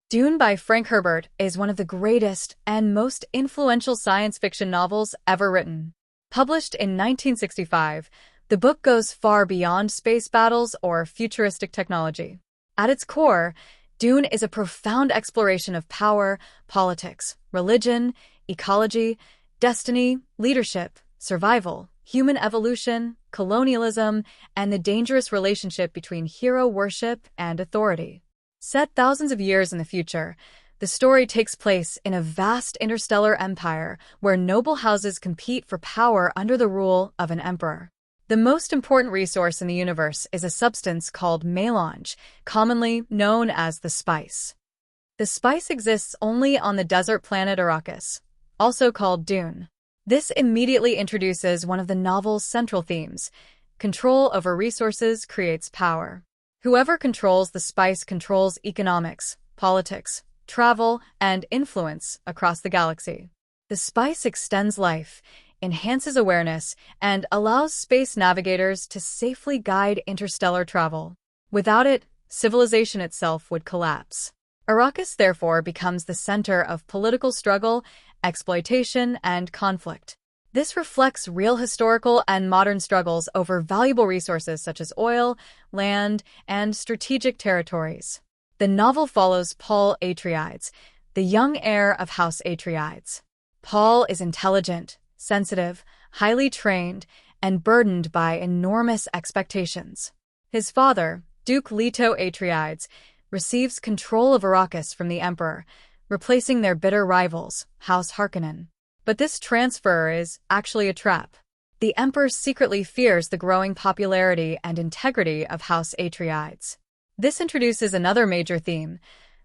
Dune by Frank Herbert is one of the greatest and most influential science fiction novels ever written. Published in 1965, the book goes far beyond space battles or futuristic technology. At its core, Dune is a profound exploration of power, politics, religion, ecology, destiny, leadership, survival, human evolution, colonialism, and the dangerous relationship between hero worship and authority. Set thousands of years in the future, the story takes place in a vast interstellar empire where noble houses compete for power under the rule of an emperor. The most important resource in the universe is a substance called melange, commonly known as the spice. The spice exists only on the desert planet Arrakis, also called Dune. This immediately introduces one of the novel's central themes: control over resources creates power. Whoever controls the spice controls economics, politics, travel, and influence across the galaxy. The spice extends life, enhances awareness, and allows space navigators to safely guide interstellar travel. Without it, civilization itself would collapse. Arrakis therefore becomes the center of political struggle, exploitation, and conflict. This reflects real historical and modern struggles over valuable resources such as oil, land, and strategic territories. The novel follows Paul Atreides, the young heir of House Atreides. Paul is intelligent, sensitive, highly trained, and burdened by enormous expectations. His father, Duke Leto Atreides, receives control of Arrakis from the Emperor, replacing their bitter rivals, House Harkonnen. But this transfer is actually a trap. The Emperor secretly fears the growing popularity and integrity of House Atreides. This introduces another major theme: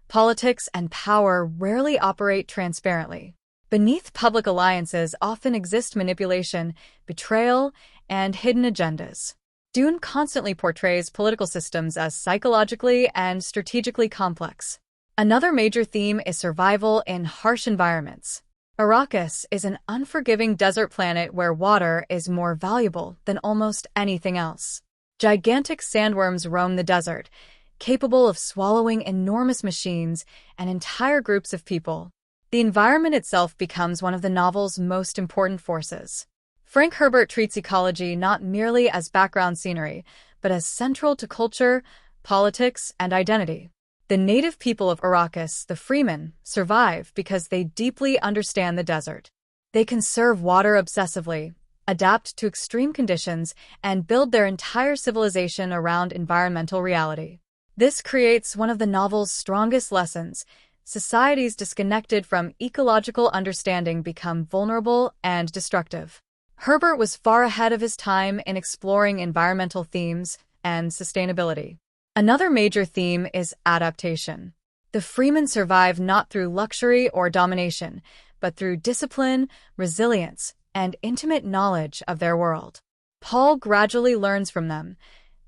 politics and power rarely operate transparently. Beneath public alliances often exist manipulation, betrayal, and hidden agendas. Dune constantly portrays political systems as psychologically and strategically complex. Another major theme is survival in harsh environments. Arrakis is an unforgiving desert planet where water is more valuable than almost anything else. Gigantic sandworms roam the desert, capable of swallowing enormous machines and entire groups of people. The environment itself becomes one of the novel's most important forces. Frank Herbert treats ecology not merely as background scenery, but as central to culture, politics, and identity. The native people of Arrakis, the Fremen, survive because they deeply understand the desert. They conserve water obsessively, adapt to extreme conditions, and build their entire civilization around environmental reality. This creates one of the novel's strongest lessons: societies disconnected from ecological understanding become vulnerable and destructive. Herbert was far ahead of his time in exploring environmental themes and sustainability. Another major theme is adaptation. The Fremen survive not through luxury or domination, but through discipline, resilience, and intimate knowledge of their world. Paul gradually learns from them,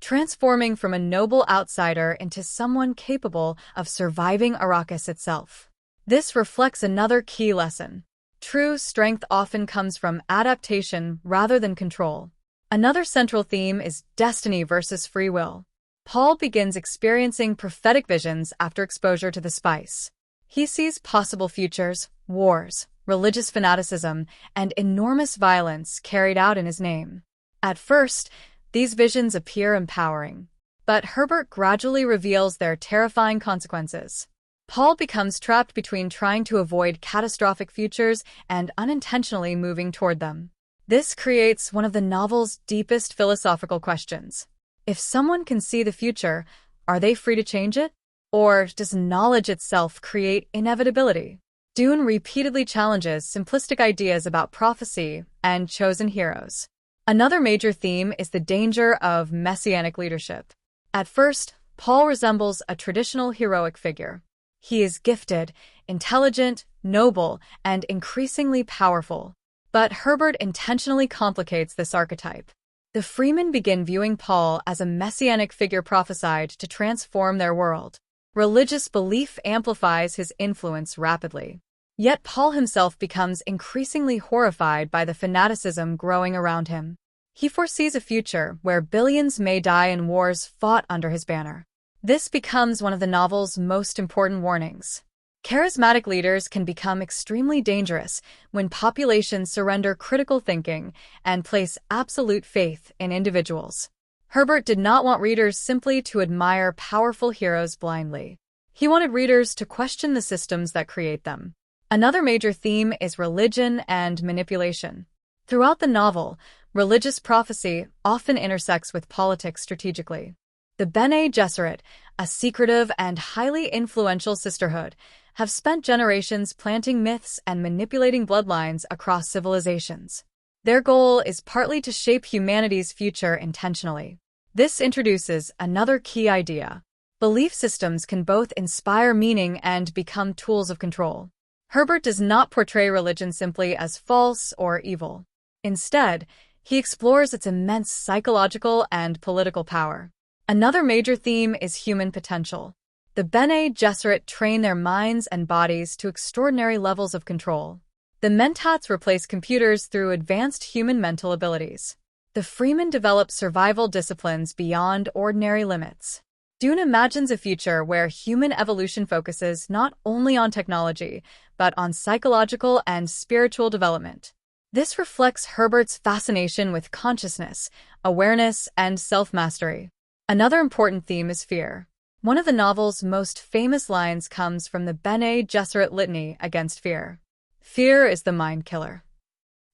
transforming from a noble outsider into someone capable of surviving Arrakis itself. This reflects another key lesson: true strength often comes from adaptation rather than control. Another central theme is destiny versus free will. Paul begins experiencing prophetic visions after exposure to the spice. He sees possible futures, wars, religious fanaticism, and enormous violence carried out in his name. At first, these visions appear empowering, but Herbert gradually reveals their terrifying consequences. Paul becomes trapped between trying to avoid catastrophic futures and unintentionally moving toward them. This creates one of the novel's deepest philosophical questions. If someone can see the future, are they free to change it? Or does knowledge itself create inevitability? Dune repeatedly challenges simplistic ideas about prophecy and chosen heroes. Another major theme is the danger of messianic leadership. At first, Paul resembles a traditional heroic figure. He is gifted, intelligent, noble, and increasingly powerful. But Herbert intentionally complicates this archetype. The Fremen begin viewing Paul as a messianic figure prophesied to transform their world. Religious belief amplifies his influence rapidly. Yet Paul himself becomes increasingly horrified by the fanaticism growing around him. He foresees a future where billions may die in wars fought under his banner. This becomes one of the novel's most important warnings. Charismatic leaders can become extremely dangerous when populations surrender critical thinking and place absolute faith in individuals. Herbert did not want readers simply to admire powerful heroes blindly. He wanted readers to question the systems that create them. Another major theme is religion and manipulation. Throughout the novel, religious prophecy often intersects with politics strategically. The Bene Gesserit, a secretive and highly influential sisterhood, have spent generations planting myths and manipulating bloodlines across civilizations. Their goal is partly to shape humanity's future intentionally. This introduces another key idea. Belief systems can both inspire meaning and become tools of control. Herbert does not portray religion simply as false or evil. Instead, he explores its immense psychological and political power. Another major theme is human potential. The Bene Gesserit train their minds and bodies to extraordinary levels of control. The Mentats replace computers through advanced human mental abilities. The Fremen develop survival disciplines beyond ordinary limits. Dune imagines a future where human evolution focuses not only on technology, but on psychological and spiritual development. This reflects Herbert's fascination with consciousness, awareness, and self-mastery. Another important theme is fear. One of the novel's most famous lines comes from the Bene Gesserit litany against fear. Fear is the mind killer.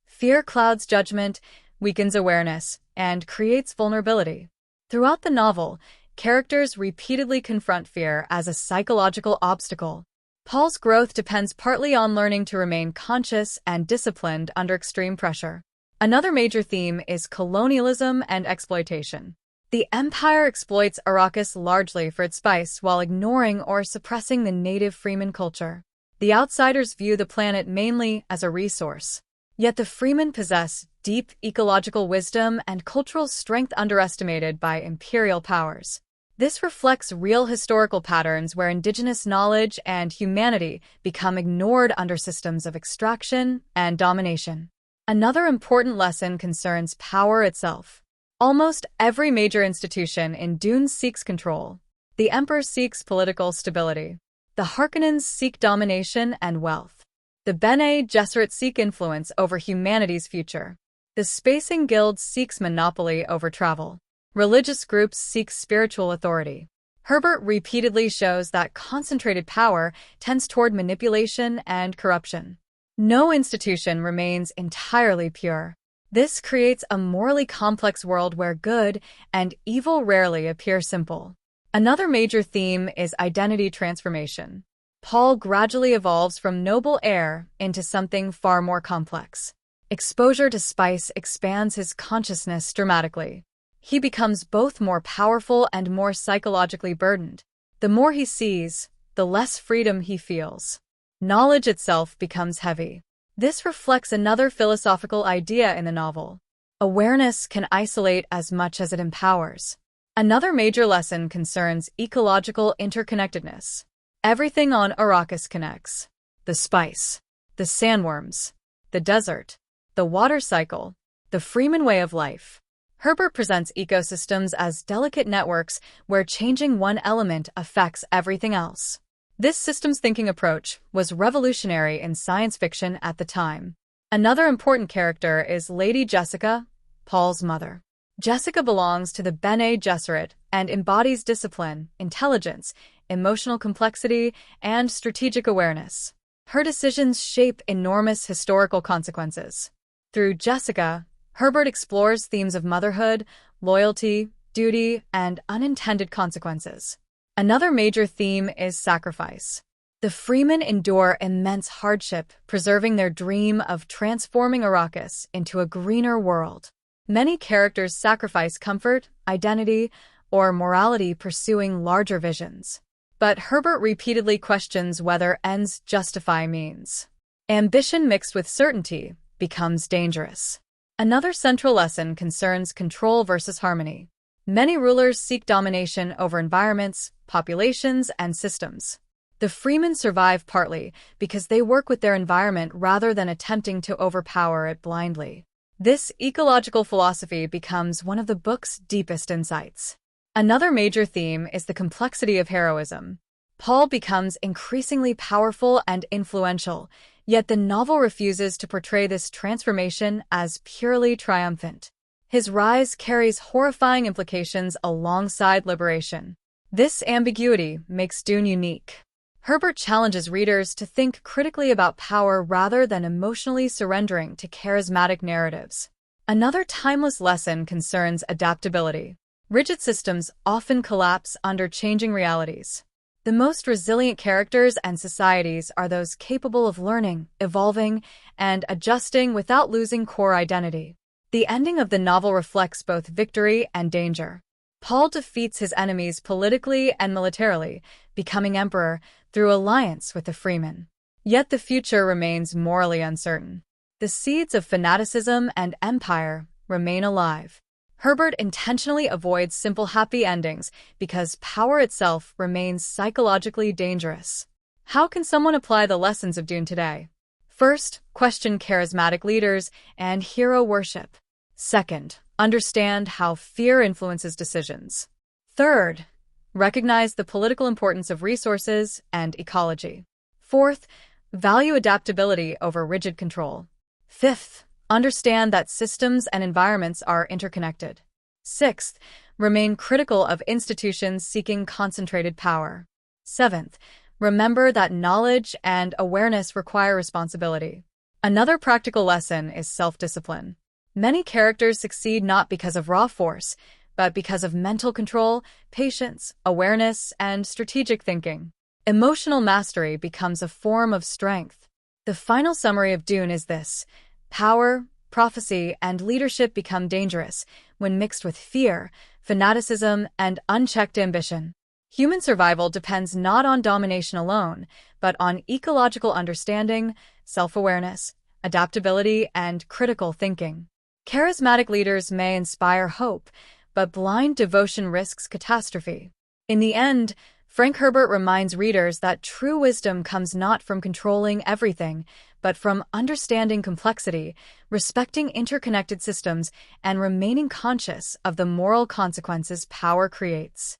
Fear clouds judgment, weakens awareness, and creates vulnerability. Throughout the novel, characters repeatedly confront fear as a psychological obstacle. Paul's growth depends partly on learning to remain conscious and disciplined under extreme pressure. Another major theme is colonialism and exploitation. The Empire exploits Arrakis largely for its spice while ignoring or suppressing the native Fremen culture. The outsiders view the planet mainly as a resource. Yet the Fremen possess deep ecological wisdom and cultural strength underestimated by imperial powers. This reflects real historical patterns where indigenous knowledge and humanity become ignored under systems of extraction and domination. Another important lesson concerns power itself. Almost every major institution in Dune seeks control. The Emperor seeks political stability. The Harkonnens seek domination and wealth. The Bene Gesserit seek influence over humanity's future. The Spacing Guild seeks monopoly over travel. Religious groups seek spiritual authority. Herbert repeatedly shows that concentrated power tends toward manipulation and corruption. No institution remains entirely pure. This creates a morally complex world where good and evil rarely appear simple. Another major theme is identity transformation. Paul gradually evolves from noble heir into something far more complex. Exposure to spice expands his consciousness dramatically. He becomes both more powerful and more psychologically burdened. The more he sees, the less freedom he feels. Knowledge itself becomes heavy. This reflects another philosophical idea in the novel. Awareness can isolate as much as it empowers. Another major lesson concerns ecological interconnectedness. Everything on Arrakis connects. The spice, the sandworms, the desert, the water cycle, the Fremen way of life. Herbert presents ecosystems as delicate networks where changing one element affects everything else. This systems thinking approach was revolutionary in science fiction at the time. Another important character is Lady Jessica, Paul's mother. Jessica belongs to the Bene Gesserit and embodies discipline, intelligence, emotional complexity, and strategic awareness. Her decisions shape enormous historical consequences. Through Jessica, Herbert explores themes of motherhood, loyalty, duty, and unintended consequences. Another major theme is sacrifice. The Fremen endure immense hardship, preserving their dream of transforming Arrakis into a greener world. Many characters sacrifice comfort, identity, or morality pursuing larger visions. But Herbert repeatedly questions whether ends justify means. Ambition mixed with certainty becomes dangerous. Another central lesson concerns control versus harmony. Many rulers seek domination over environments, populations, and systems. The Fremen survive partly because they work with their environment rather than attempting to overpower it blindly. This ecological philosophy becomes one of the book's deepest insights. Another major theme is the complexity of heroism. Paul becomes increasingly powerful and influential, yet the novel refuses to portray this transformation as purely triumphant. His rise carries horrifying implications alongside liberation. This ambiguity makes Dune unique. Herbert challenges readers to think critically about power rather than emotionally surrendering to charismatic narratives. Another timeless lesson concerns adaptability. Rigid systems often collapse under changing realities. The most resilient characters and societies are those capable of learning, evolving, and adjusting without losing core identity. The ending of the novel reflects both victory and danger. Paul defeats his enemies politically and militarily, becoming emperor through alliance with the Fremen. Yet the future remains morally uncertain. The seeds of fanaticism and empire remain alive. Herbert intentionally avoids simple happy endings because power itself remains psychologically dangerous. How can someone apply the lessons of Dune today? First, question charismatic leaders and hero worship. Second, understand how fear influences decisions. Third, recognize the political importance of resources and ecology. Fourth, value adaptability over rigid control. Fifth, understand that systems and environments are interconnected. Sixth, remain critical of institutions seeking concentrated power. Seventh, remember that knowledge and awareness require responsibility. Another practical lesson is self-discipline. Many characters succeed not because of raw force, but because of mental control, patience, awareness, and strategic thinking. Emotional mastery becomes a form of strength. The final summary of Dune is this: power, prophecy, and leadership become dangerous when mixed with fear, fanaticism, and unchecked ambition. Human survival depends not on domination alone, but on ecological understanding, self-awareness, adaptability, and critical thinking. Charismatic leaders may inspire hope, but blind devotion risks catastrophe. In the end, Frank Herbert reminds readers that true wisdom comes not from controlling everything, but from understanding complexity, respecting interconnected systems, and remaining conscious of the moral consequences power creates.